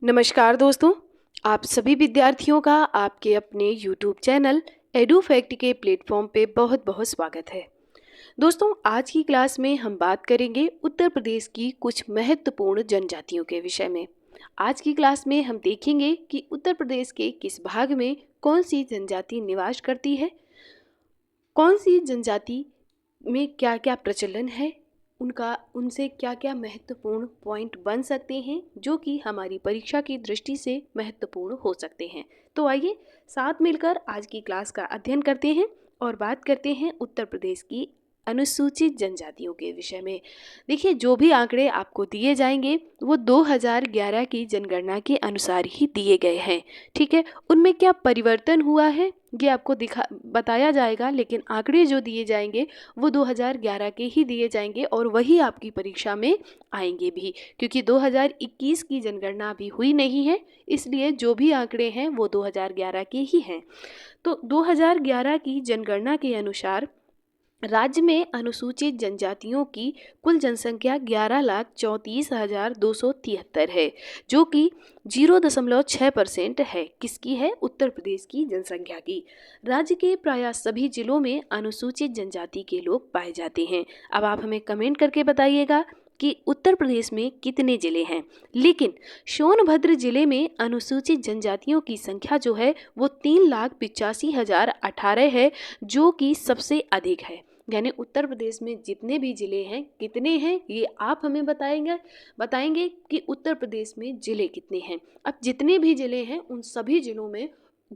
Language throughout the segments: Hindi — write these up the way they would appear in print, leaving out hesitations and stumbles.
नमस्कार दोस्तों, आप सभी विद्यार्थियों का आपके अपने YouTube चैनल एडू फैक्ट के प्लेटफॉर्म पे बहुत बहुत स्वागत है। दोस्तों, आज की क्लास में हम बात करेंगे उत्तर प्रदेश की कुछ महत्वपूर्ण जनजातियों के विषय में। आज की क्लास में हम देखेंगे कि उत्तर प्रदेश के किस भाग में कौन सी जनजाति निवास करती है, कौन सी जनजाति में क्या क्या प्रचलन है, उनसे क्या क्या महत्वपूर्ण पॉइंट बन सकते हैं जो कि हमारी परीक्षा की दृष्टि से महत्वपूर्ण हो सकते हैं। तो आइए साथ मिलकर आज की क्लास का अध्ययन करते हैं और बात करते हैं उत्तर प्रदेश की अनुसूचित जनजातियों के विषय में। देखिए, जो भी आंकड़े आपको दिए जाएंगे वो 2011 की जनगणना के अनुसार ही दिए गए हैं। ठीक है, उनमें क्या परिवर्तन हुआ है ये आपको बताया जाएगा, लेकिन आंकड़े जो दिए जाएंगे वो 2011 के ही दिए जाएंगे और वही आपकी परीक्षा में आएंगे भी, क्योंकि 2021 की जनगणना अभी हुई नहीं है, इसलिए जो भी आंकड़े हैं वो 2011 के ही हैं। तो 2011 की जनगणना के अनुसार राज्य में अनुसूचित जनजातियों की कुल जनसंख्या 11,34,273 है, जो कि 0.6% है। किसकी है? उत्तर प्रदेश की जनसंख्या की। राज्य के प्राय सभी जिलों में अनुसूचित जनजाति के लोग पाए जाते हैं। अब आप हमें कमेंट करके बताइएगा कि उत्तर प्रदेश में कितने जिले हैं। लेकिन सोनभद्र जिले में अनुसूचित जनजातियों की संख्या जो है वो 3,85,018 है, जो कि सबसे अधिक है। यानी उत्तर प्रदेश में जितने भी जिले हैं कितने हैं ये आप हमें बताएंगे कि उत्तर प्रदेश में जिले कितने हैं। अब जितने भी जिले हैं उन सभी जिलों में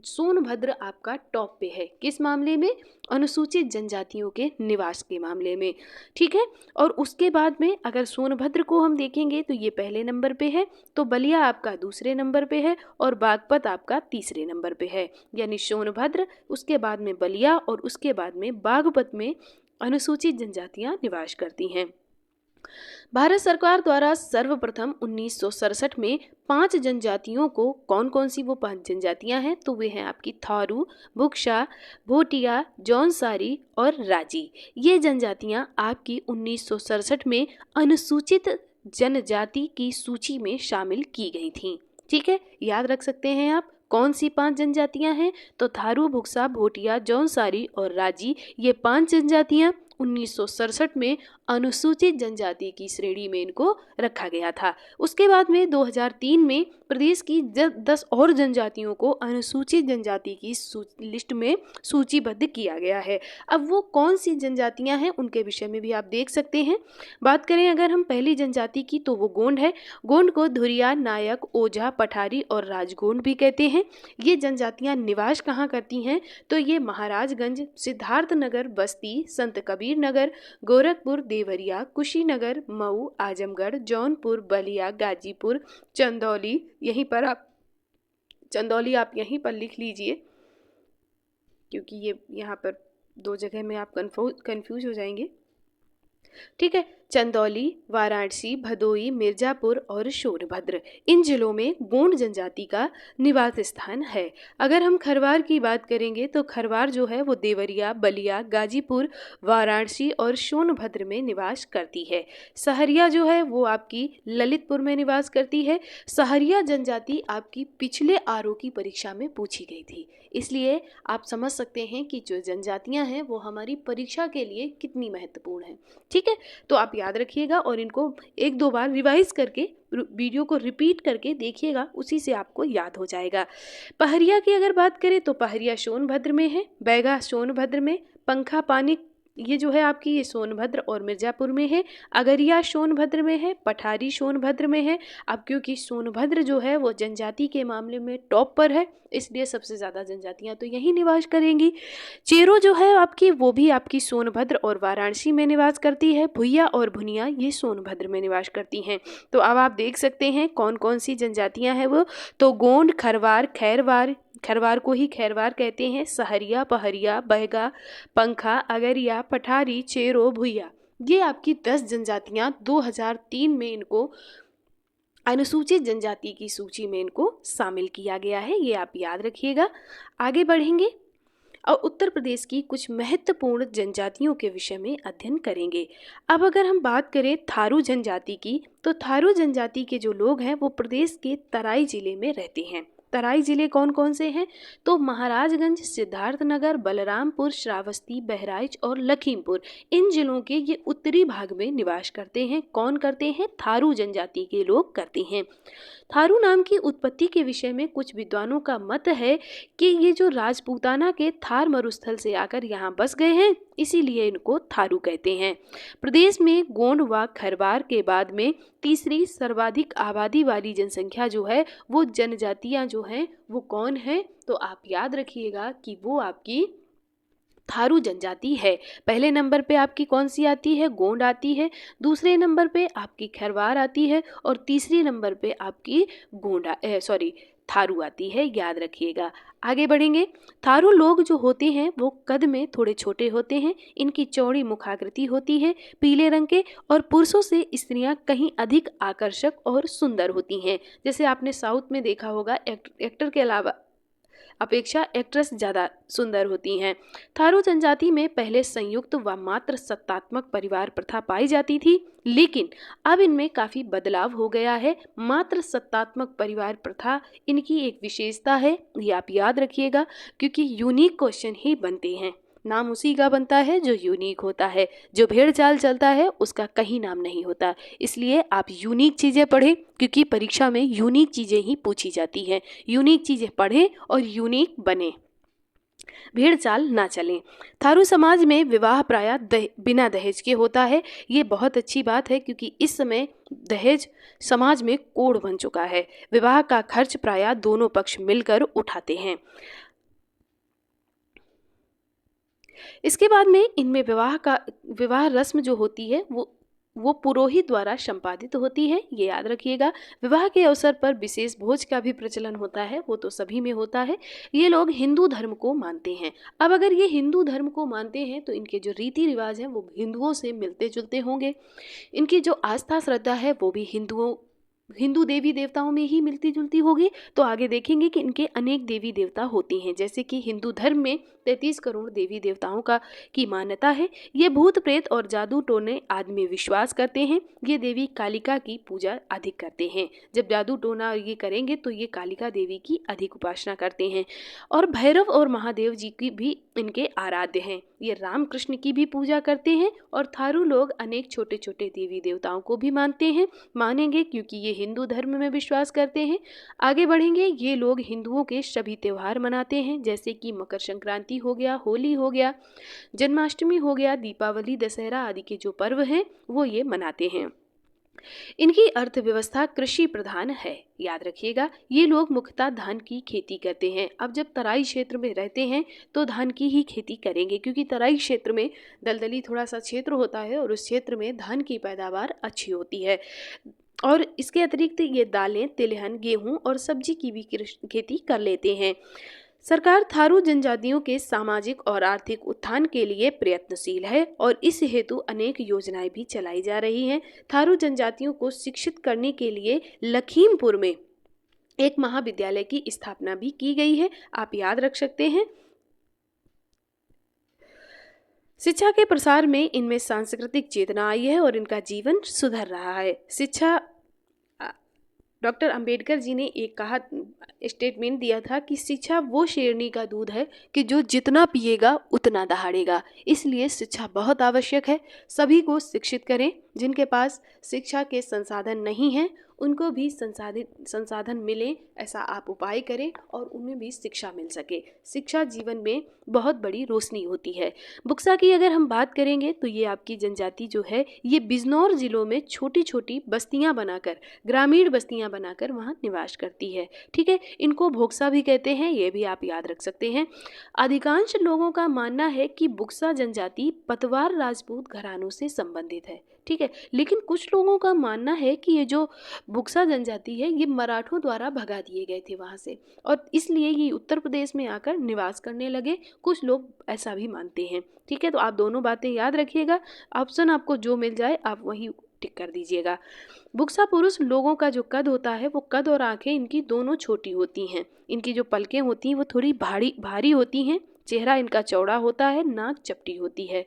सोनभद्र आपका टॉप पे है। किस मामले में? अनुसूचित जनजातियों के निवास के मामले में। ठीक है, और उसके बाद में अगर सोनभद्र को हम देखेंगे तो ये पहले नंबर पे है, तो बलिया आपका दूसरे नंबर पे है और बागपत आपका तीसरे नंबर पे है। यानी सोनभद्र, उसके बाद में बलिया और उसके बाद में बागपत में अनुसूचित जनजातियां निवास करती हैं। भारत सरकार द्वारा सर्वप्रथम 1967 में 5 जनजातियों को, कौन कौन सी वो 5 जनजातियां हैं? तो वे हैं आपकी थारू, बुक्शा, भोटिया, जौनसारी और राजी। ये जनजातियां आपकी 1967 में अनुसूचित जनजाति की सूची में शामिल की गई थीं। ठीक है, याद रख सकते हैं आप कौन सी 5 जनजातियां हैं? तो थारू, बुक्सा, भोटिया, जौनसारी और राजी, ये 5 जनजातियां 1967 में अनुसूचित जनजाति की श्रेणी में इनको रखा गया था। उसके बाद में 2003 में प्रदेश की 10 और जनजातियों को अनुसूचित जनजाति की लिस्ट में सूचीबद्ध किया गया है। अब वो कौन सी जनजातियां हैं उनके विषय में भी आप देख सकते हैं। बात करें अगर हम पहली जनजाति की तो वो गोंड है। गोंड को धुरिया, नायक, ओझा, पठारी और राजगोंड भी कहते हैं। ये जनजातियां निवास कहाँ करती हैं? तो ये महाराजगंज, सिद्धार्थनगर, बस्ती, संत कबीर नगर, गोरखपुर, देवरिया, कुशीनगर, मऊ, आजमगढ़, जौनपुर, बलिया, गाजीपुर, चंदौली, चंदौली आप यहीं पर लिख लीजिए, क्योंकि ये यहाँ पर 2 जगह में आप कंफ्यूज हो जाएंगे। ठीक है, चंदौली, वाराणसी, भदोई, मिर्जापुर और सोनभद्र, इन जिलों में गोंड जनजाति का निवास स्थान है। अगर हम खरवार की बात करेंगे तो खरवार जो है वो देवरिया, बलिया, गाजीपुर, वाराणसी और सोनभद्र में निवास करती है। सहरिया जो है वो आपकी ललितपुर में निवास करती है। सहरिया जनजाति आपकी पिछले आरओ की परीक्षा में पूछी गई थी, इसलिए आप समझ सकते हैं कि जो जनजातियां हैं वो हमारी परीक्षा के लिए कितनी महत्वपूर्ण है। ठीक है, तो आप याद रखिएगा और इनको 1-2 बार रिवाइज करके वीडियो को रिपीट करके देखिएगा, उसी से आपको याद हो जाएगा। पहरिया की अगर बात करें तो पहरिया सोनभद्र में है, बैगा सोनभद्र में, पंखा पानी ये जो है आपकी ये सोनभद्र और मिर्जापुर में है, अगरिया सोनभद्र में है, पठारी सोनभद्र में है। अब क्योंकि सोनभद्र जो है वो जनजाति के मामले में टॉप पर है, इसलिए सबसे ज़्यादा जनजातियां तो यहीं निवास करेंगी। चेरो जो है आपकी वो भी आपकी सोनभद्र और वाराणसी में निवास करती है। भुइया और भुनिया ये सोनभद्र में निवास करती हैं। तो अब आप देख सकते हैं कौन कौन सी जनजातियां हैं वो, तो गोंड, खरवार, खैरवार, खरवार को ही खैरवार कहते हैं, सहरिया, पहरिया, बैगा, पंखा, अगरिया, पठारी, चेरो, भुइया, ये आपकी 10 जनजातियां 2003 में इनको अनुसूचित जनजाति की सूची में इनको शामिल किया गया है। ये आप याद रखिएगा। आगे बढ़ेंगे। और उत्तर प्रदेश की कुछ महत्वपूर्ण जनजातियों के विषय में अध्ययन करेंगे। अब अगर हम बात करें थारू जनजाति की, तो थारू जनजाति के जो लोग हैं वो प्रदेश के तराई जिले में रहते हैं। तराई जिले कौन कौन से हैं? तो महाराजगंज, सिद्धार्थनगर, बलरामपुर, श्रावस्ती, बहराइच और लखीमपुर, इन जिलों के ये उत्तरी भाग में निवास करते हैं। कौन करते हैं? थारू जनजाति के लोग करते हैं। थारू नाम की उत्पत्ति के विषय में कुछ विद्वानों का मत है कि ये जो राजपूताना के थार मरुस्थल से आकर यहाँ बस गए हैं, इसीलिए इनको थारू कहते हैं। प्रदेश में गोंड व खरवार के बाद में तीसरी सर्वाधिक आबादी वाली जनसंख्या जो है वो जनजातियां जो हैं वो कौन है? तो आप याद रखिएगा कि वो आपकी थारू जनजाति है। पहले नंबर पे आपकी कौन सी आती है? गोंड आती है। दूसरे नंबर पे आपकी खरवार आती है और तीसरे नंबर पे आपकी थारू आती है, याद रखिएगा। आगे बढ़ेंगे। थारू लोग जो होते हैं वो कद में थोड़े छोटे होते हैं। इनकी चौड़ी मुखाकृति होती है, पीले रंग के, और पुरुषों से स्त्रियां कहीं अधिक आकर्षक और सुंदर होती हैं। जैसे आपने साउथ में देखा होगा, एक्टर के अलावा अपेक्षा एक्ट्रेस ज़्यादा सुंदर होती हैं। थारू जनजाति में पहले संयुक्त व मात्र सत्तात्मक परिवार प्रथा पाई जाती थी, लेकिन अब इनमें काफ़ी बदलाव हो गया है। मात्र सत्तात्मक परिवार प्रथा इनकी एक विशेषता है, ये आप याद रखिएगा, क्योंकि यूनिक क्वेश्चन ही बनते हैं। नाम उसी का बनता है जो यूनिक होता है। जो भेड़ चाल चलता है उसका कहीं नाम नहीं होता। इसलिए आप यूनिक चीज़ें पढ़ें, क्योंकि परीक्षा में यूनिक चीज़ें ही पूछी जाती हैं। यूनिक चीज़ें पढ़ें और यूनिक बने, भेड़ चाल ना चलें। थारू समाज में विवाह प्रायः बिना दहेज के होता है। ये बहुत अच्छी बात है, क्योंकि इस समय दहेज समाज में कोड बन चुका है। विवाह का खर्च प्रायः दोनों पक्ष मिलकर उठाते हैं। इसके बाद में इनमें विवाह रस्म जो होती है वो पुरोहित द्वारा संपादित होती है, ये याद रखिएगा। विवाह के अवसर पर विशेष भोज का भी प्रचलन होता है, वो तो सभी में होता है। ये लोग हिंदू धर्म को मानते हैं। अब अगर ये हिंदू धर्म को मानते हैं तो इनके जो रीति रिवाज हैं वो हिंदुओं से मिलते जुलते होंगे। इनकी जो आस्था श्रद्धा है वो भी हिंदू देवी देवताओं में ही मिलती जुलती होगी। तो आगे देखेंगे कि इनके अनेक देवी देवता होती हैं, जैसे कि हिंदू धर्म में 33 करोड़ देवी देवताओं की मान्यता है। ये भूत प्रेत और जादू टोने आदि में विश्वास करते हैं। ये देवी कालिका की पूजा अधिक करते हैं। जब जादू टोना ये करेंगे तो ये कालिका देवी की अधिक उपासना करते हैं। और भैरव और महादेव जी की भी इनके आराध्य हैं। ये राम कृष्ण की भी पूजा करते हैं। और थारू लोग अनेक छोटे छोटे देवी देवताओं को भी मानेंगे, क्योंकि ये हिंदू धर्म में विश्वास करते हैं। आगे बढ़ेंगे। ये लोग हिंदुओं के सभी त्यौहार मनाते हैं, जैसे कि मकर संक्रांति हो गया, होली हो गया, जन्माष्टमी हो गया, दीपावली, दशहरा आदि के जो पर्व हैं वो ये मनाते हैं। इनकी अर्थव्यवस्था कृषि प्रधान है, याद रखिएगा। ये लोग मुख्यतः धान की खेती करते हैं। अब जब तराई क्षेत्र में रहते हैं तो धान की ही खेती करेंगे, क्योंकि तराई क्षेत्र में दलदली थोड़ा सा क्षेत्र होता है और उस क्षेत्र में धान की पैदावार अच्छी होती है। और इसके अतिरिक्त ये दालें, तिलहन, गेहूं और सब्जी की भी खेती कर लेते हैं। सरकार थारू जनजातियों के सामाजिक और आर्थिक उत्थान के लिए प्रयत्नशील है और इस हेतु अनेक योजनाएं भी चलाई जा रही हैं। थारू जनजातियों को शिक्षित करने के लिए लखीमपुर में एक महाविद्यालय की स्थापना भी की गई है, आप याद रख सकते हैं। शिक्षा के प्रसार में इनमें सांस्कृतिक चेतना आई है और इनका जीवन सुधर रहा है। डॉक्टर अंबेडकर जी ने एक स्टेटमेंट दिया था कि शिक्षा वो शेरनी का दूध है कि जो जितना पिएगा उतना दहाड़ेगा। इसलिए शिक्षा बहुत आवश्यक है। सभी को शिक्षित करें। जिनके पास शिक्षा के संसाधन नहीं हैं उनको भी संसाधन मिले, ऐसा आप उपाय करें और उन्हें भी शिक्षा मिल सके। शिक्षा जीवन में बहुत बड़ी रोशनी होती है। बुक्सा की अगर हम बात करेंगे तो ये आपकी जनजाति जो है ये बिजनौर जिलों में छोटी छोटी बस्तियां बनाकर, ग्रामीण बस्तियां बनाकर वहाँ निवास करती है। ठीक है, इनको भोक्सा भी कहते हैं, ये भी आप याद रख सकते हैं। अधिकांश लोगों का मानना है कि बुक्सा जनजाति पतवार राजपूत घरानों से संबंधित है। ठीक है, लेकिन कुछ लोगों का मानना है कि ये जो बुक्सा जनजाति है ये मराठों द्वारा भगा दिए गए थे वहाँ से, और इसलिए ये उत्तर प्रदेश में आकर निवास करने लगे। कुछ लोग ऐसा भी मानते हैं। ठीक है, तो आप दोनों बातें याद रखिएगा। ऑप्शन आपको जो मिल जाए आप वही टिक कर दीजिएगा। बुक्सा पुरुष लोगों का जो कद होता है वो कद और आंखें इनकी दोनों छोटी होती हैं। इनकी जो पलकें होती हैं वो थोड़ी भारी होती हैं। चेहरा इनका चौड़ा होता है, नाक चपटी होती है।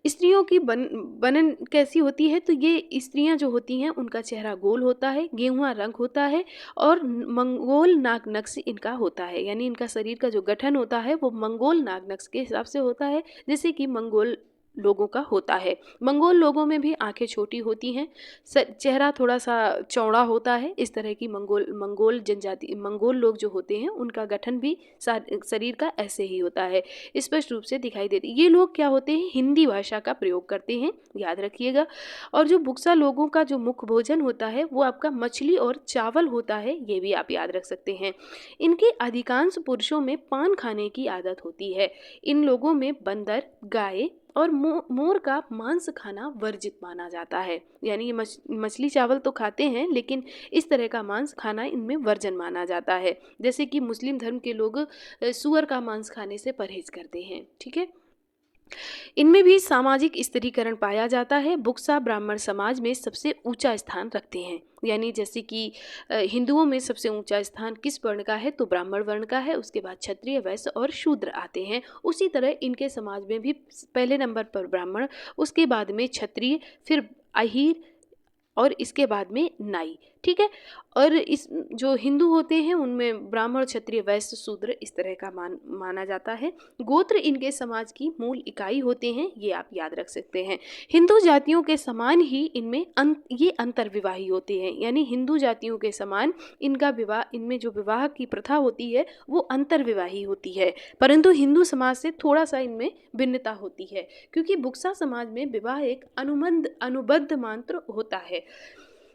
स्त्रियों की बनन कैसी होती है, तो ये स्त्रियां जो होती हैं उनका चेहरा गोल होता है, गेहुआ रंग होता है और मंगोल नाग नक्श इनका होता है। यानी इनका शरीर का जो गठन होता है वो मंगोल नाग नक्श के हिसाब से होता है, जैसे कि मंगोल लोगों का होता है। मंगोल लोगों में भी आंखें छोटी होती हैं, चेहरा थोड़ा सा चौड़ा होता है। इस तरह की मंगोल जनजाति, मंगोल लोग जो होते हैं उनका गठन भी शरीर का ऐसे ही होता है, स्पष्ट रूप से दिखाई देती। ये लोग क्या होते हैं, हिंदी भाषा का प्रयोग करते हैं, याद रखिएगा। और जो बुक्सा लोगों का जो मुख्य भोजन होता है वो आपका मछली और चावल होता है, ये भी आप याद रख सकते हैं। इनके अधिकांश पुरुषों में पान खाने की आदत होती है। इन लोगों में बंदर, गाय और मोर का मांस खाना वर्जित माना जाता है। यानी ये मछली चावल तो खाते हैं, लेकिन इस तरह का मांस खाना इनमें वर्जन माना जाता है। जैसे कि मुस्लिम धर्म के लोग सूअर का मांस खाने से परहेज करते हैं। ठीक है। इनमें भी सामाजिक स्त्रीकरण पाया जाता है। बुक्सा ब्राह्मण समाज में सबसे ऊंचा स्थान रखते हैं। यानी जैसे कि हिंदुओं में सबसे ऊंचा स्थान किस वर्ण का है, तो ब्राह्मण वर्ण का है। उसके बाद क्षत्रिय, वैश्य और शूद्र आते हैं। उसी तरह इनके समाज में भी पहले नंबर पर ब्राह्मण, उसके बाद में क्षत्रिय, फिर अहीर और इसके बाद में नाई। ठीक है। और इस जो हिंदू होते हैं उनमें ब्राह्मण, क्षत्रिय, वैश्य, शूद्र इस तरह का माना जाता है। गोत्र इनके समाज की मूल इकाई होते हैं, ये आप याद रख सकते हैं। हिंदू जातियों के समान ही इनमें ये अंतर्विवाही होते हैं। यानी हिंदू जातियों के समान इनका विवाह, इनमें जो विवाह की प्रथा होती है वो अंतर्विवाही होती है, परंतु हिंदू समाज से थोड़ा सा इनमें भिन्नता होती है, क्योंकि बुक्सा समाज में विवाह एक अनुबद्ध मंत्र होता है।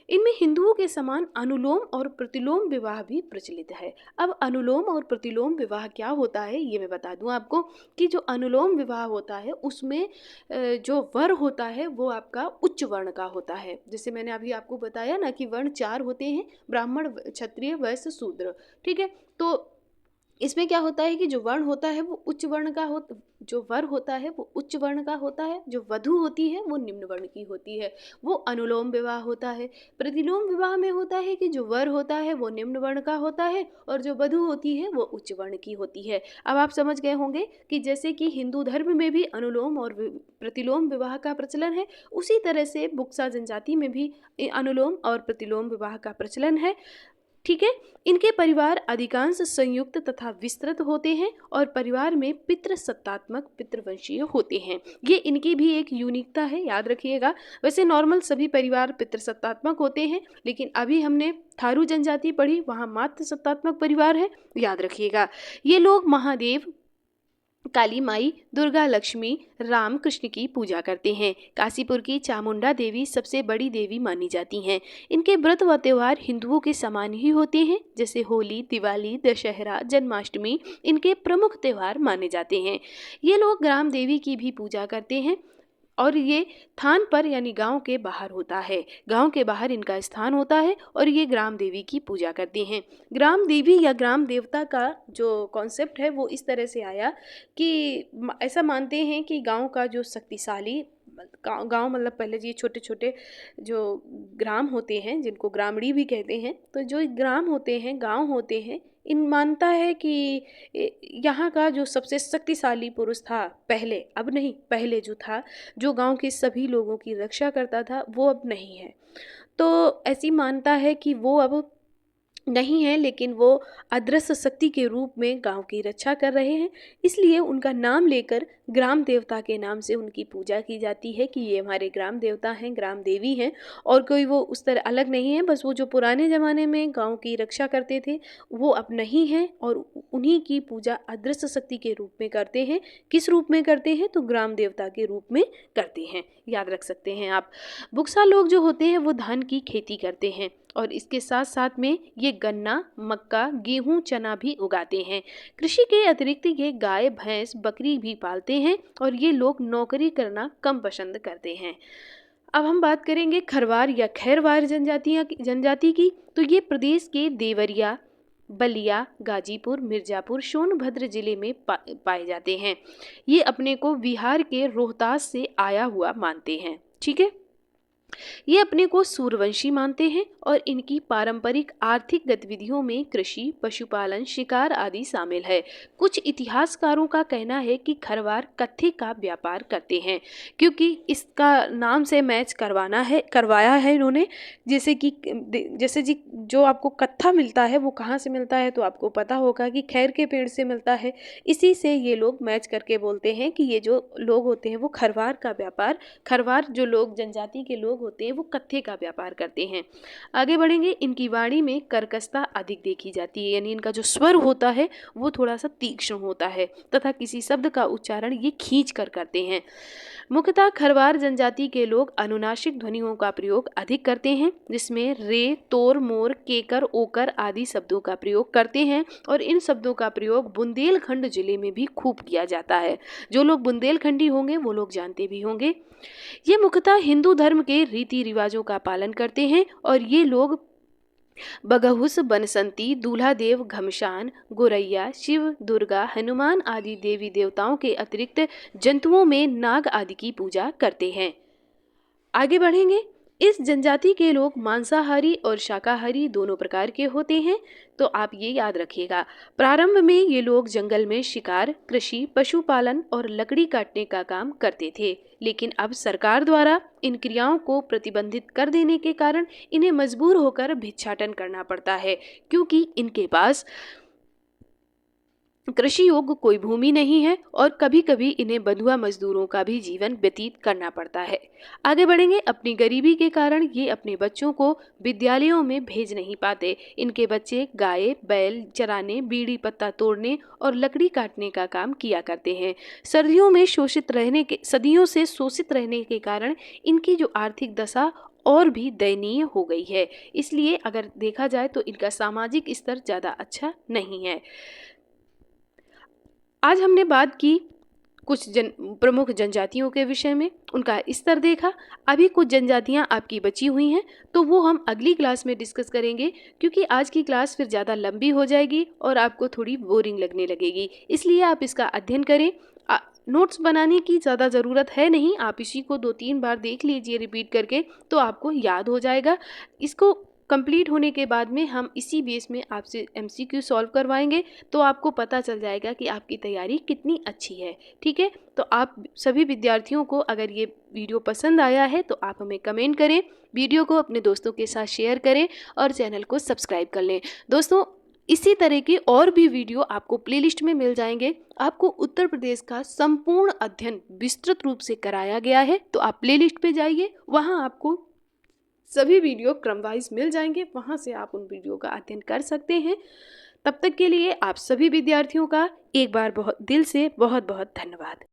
इनमें हिंदुओं के समान अनुलोम और प्रतिलोम विवाह भी प्रचलित है। अब अनुलोम और प्रतिलोम विवाह क्या होता है ये मैं बता दूं आपको, कि जो अनुलोम विवाह होता है उसमें जो वर होता है वो आपका उच्च वर्ण का होता है। जैसे मैंने अभी आपको बताया ना कि वर्ण 4 होते हैं, ब्राह्मण, क्षत्रिय, वैश्य, शूद्र। ठीक है। तो इसमें क्या होता है कि जो वर्ण होता है वो उच्च वर्ण का जो वर होता है वो उच्च वर्ण का होता है, जो वधु होती है वो निम्न वर्ण की होती है, वो अनुलोम विवाह होता है। प्रतिलोम विवाह में होता है कि जो वर होता है वो निम्न वर्ण का होता है और जो वधु होती है वो उच्च वर्ण की होती है। अब आप समझ गए होंगे कि जैसे कि हिंदू धर्म में भी अनुलोम और प्रतिलोम विवाह का प्रचलन है, उसी तरह से बुक्सा जनजाति में भी अनुलोम और प्रतिलोम विवाह का प्रचलन है। ठीक है। इनके परिवार अधिकांश संयुक्त तथा विस्तृत होते हैं और परिवार में पितृसत्तात्मक, पितृवंशीय होते हैं। ये इनकी भी एक यूनिकता है, याद रखिएगा। वैसे नॉर्मल सभी परिवार पितृसत्तात्मक होते हैं, लेकिन अभी हमने थारू जनजाति पढ़ी, वहाँ मातृ सत्तात्मक परिवार है, याद रखिएगा। ये लोग महादेव, काली माई, दुर्गा, लक्ष्मी, राम, कृष्ण की पूजा करते हैं। काशीपुर की चामुंडा देवी सबसे बड़ी देवी मानी जाती हैं। इनके व्रत व त्योहार हिंदुओं के समान ही होते हैं, जैसे होली, दिवाली, दशहरा, जन्माष्टमी इनके प्रमुख त्योहार माने जाते हैं। ये लोग ग्राम देवी की भी पूजा करते हैं और ये थान पर यानी गांव के बाहर होता है। गांव के बाहर इनका स्थान होता है और ये ग्राम देवी की पूजा करते हैं। ग्राम देवी या ग्राम देवता का जो कॉन्सेप्ट है वो इस तरह से आया कि ऐसा मानते हैं कि गांव का जो शक्तिशाली गांव मतलब पहले ये छोटे छोटे जो ग्राम होते हैं जिनको ग्रामड़ी भी कहते हैं, तो जो ग्राम होते हैं, गांव होते हैं, इन मानता है कि यहाँ का जो सबसे शक्तिशाली पुरुष था पहले, अब नहीं, पहले जो था, जो गांव के सभी लोगों की रक्षा करता था, वो अब नहीं है। तो ऐसी मानता है कि वो अब नहीं है, लेकिन वो अदृश्य शक्ति के रूप में गांव की रक्षा कर रहे हैं। इसलिए उनका नाम लेकर ग्राम देवता के नाम से उनकी पूजा की जाती है कि ये हमारे ग्राम देवता हैं, ग्राम देवी हैं, और कोई वो उस तरह अलग नहीं है। बस वो जो पुराने ज़माने में गांव की रक्षा करते थे वो अब नहीं हैं और उन्हीं की पूजा अदृश्य शक्ति के रूप में करते हैं। किस रूप में करते हैं, तो ग्राम देवता के रूप में करते हैं, याद रख सकते हैं आप। बुक्सा लोग जो होते हैं वो धान की खेती करते हैं और इसके साथ साथ में ये गन्ना, मक्का, गेहूं, चना भी उगाते हैं। कृषि के अतिरिक्त ये गाय, भैंस, बकरी भी पालते हैं और ये लोग नौकरी करना कम पसंद करते हैं। अब हम बात करेंगे खरवार या खैरवार जनजाति की। तो ये प्रदेश के देवरिया, बलिया, गाजीपुर, मिर्जापुर, सोनभद्र जिले में पाए जाते हैं। ये अपने को बिहार के रोहतास से आया हुआ मानते हैं। ठीक है। ये अपने को सूर्यवंशी मानते हैं और इनकी पारंपरिक आर्थिक गतिविधियों में कृषि, पशुपालन, शिकार आदि शामिल है। कुछ इतिहासकारों का कहना है कि खरवार कत्थे का व्यापार करते हैं, क्योंकि इसका नाम से मैच करवाया है इन्होंने। जैसे जी जो आपको कत्था मिलता है वो कहाँ से मिलता है, तो आपको पता होगा कि खैर के पेड़ से मिलता है। इसी से ये लोग मैच करके बोलते हैं कि ये जो लोग होते हैं वो खरवार जो लोग जनजाति के लोग होते हैं वो कत्थे का व्यापार करते हैं। आगे बढ़ेंगे। इनकी वाणी में कर्कशता अधिक देखी जाती है, यानी इनका जो स्वर होता है वो थोड़ा सा तीक्ष्ण होता है तथा किसी शब्द का उच्चारण ये खींच कर करते हैं। मुख्यतः खरवार जनजाति के लोग अनुनासिक ध्वनियों का प्रयोग अधिक करते हैं, जिसमें रे, तोर, मोर, केकर, ओकर आदि शब्दों का प्रयोग करते हैं और इन शब्दों का प्रयोग बुंदेलखंड जिले में भी खूब किया जाता है। जो लोग बुंदेलखंडी होंगे वो लोग जानते भी होंगे। ये मुख्यतः हिंदू धर्म के रीति रिवाजों का पालन करते हैं और ये लोग बगहुस, बनसंती, दूल्हा देव, घमसान, गोरैया, शिव, दुर्गा, हनुमान आदि देवी देवताओं के अतिरिक्त जंतुओं में नाग आदि की पूजा करते हैं। आगे बढ़ेंगे। इस जनजाति के लोग मांसाहारी और शाकाहारी दोनों प्रकार के होते हैं, तो आप ये याद रखिएगा। प्रारंभ में ये लोग जंगल में शिकार, कृषि, पशुपालन और लकड़ी काटने का काम करते थे, लेकिन अब सरकार द्वारा इन क्रियाओं को प्रतिबंधित कर देने के कारण इन्हें मजबूर होकर भिक्षाटन करना पड़ता है, क्योंकि इनके पास कृषि योग्य कोई भूमि नहीं है और कभी कभी इन्हें बंधुआ मजदूरों का भी जीवन व्यतीत करना पड़ता है। आगे बढ़ेंगे। अपनी गरीबी के कारण ये अपने बच्चों को विद्यालयों में भेज नहीं पाते। इनके बच्चे गाय बैल चराने, बीड़ी पत्ता तोड़ने और लकड़ी काटने का काम किया करते हैं। सदियों से शोषित रहने के कारण इनकी जो आर्थिक दशा और भी दयनीय हो गई है। इसलिए अगर देखा जाए तो इनका सामाजिक स्तर ज़्यादा अच्छा नहीं है। आज हमने बात की कुछ प्रमुख जनजातियों के विषय में, उनका स्तर देखा। अभी कुछ जनजातियां आपकी बची हुई हैं, तो वो हम अगली क्लास में डिस्कस करेंगे, क्योंकि आज की क्लास फिर ज़्यादा लंबी हो जाएगी और आपको थोड़ी बोरिंग लगने लगेगी। इसलिए आप इसका अध्ययन करें। नोट्स बनाने की ज़्यादा ज़रूरत है नहीं, आप इसी को 2-3 बार देख लीजिए रिपीट करके, तो आपको याद हो जाएगा। इसको कंप्लीट होने के बाद में हम इसी बेस में आपसे MCQ सॉल्व करवाएंगे, तो आपको पता चल जाएगा कि आपकी तैयारी कितनी अच्छी है। ठीक है, तो आप सभी विद्यार्थियों को अगर ये वीडियो पसंद आया है तो आप हमें कमेंट करें, वीडियो को अपने दोस्तों के साथ शेयर करें और चैनल को सब्सक्राइब कर लें। दोस्तों, इसी तरह के और भी वीडियो आपको प्लेलिस्ट में मिल जाएंगे। आपको उत्तर प्रदेश का संपूर्ण अध्ययन विस्तृत रूप से कराया गया है, तो आप प्लेलिस्ट पे जाइए, वहाँ आपको सभी वीडियो क्रमवाइज मिल जाएंगे, वहाँ से आप उन वीडियो का अध्ययन कर सकते हैं। तब तक के लिए आप सभी विद्यार्थियों का एक बार बहुत दिल से बहुत बहुत धन्यवाद।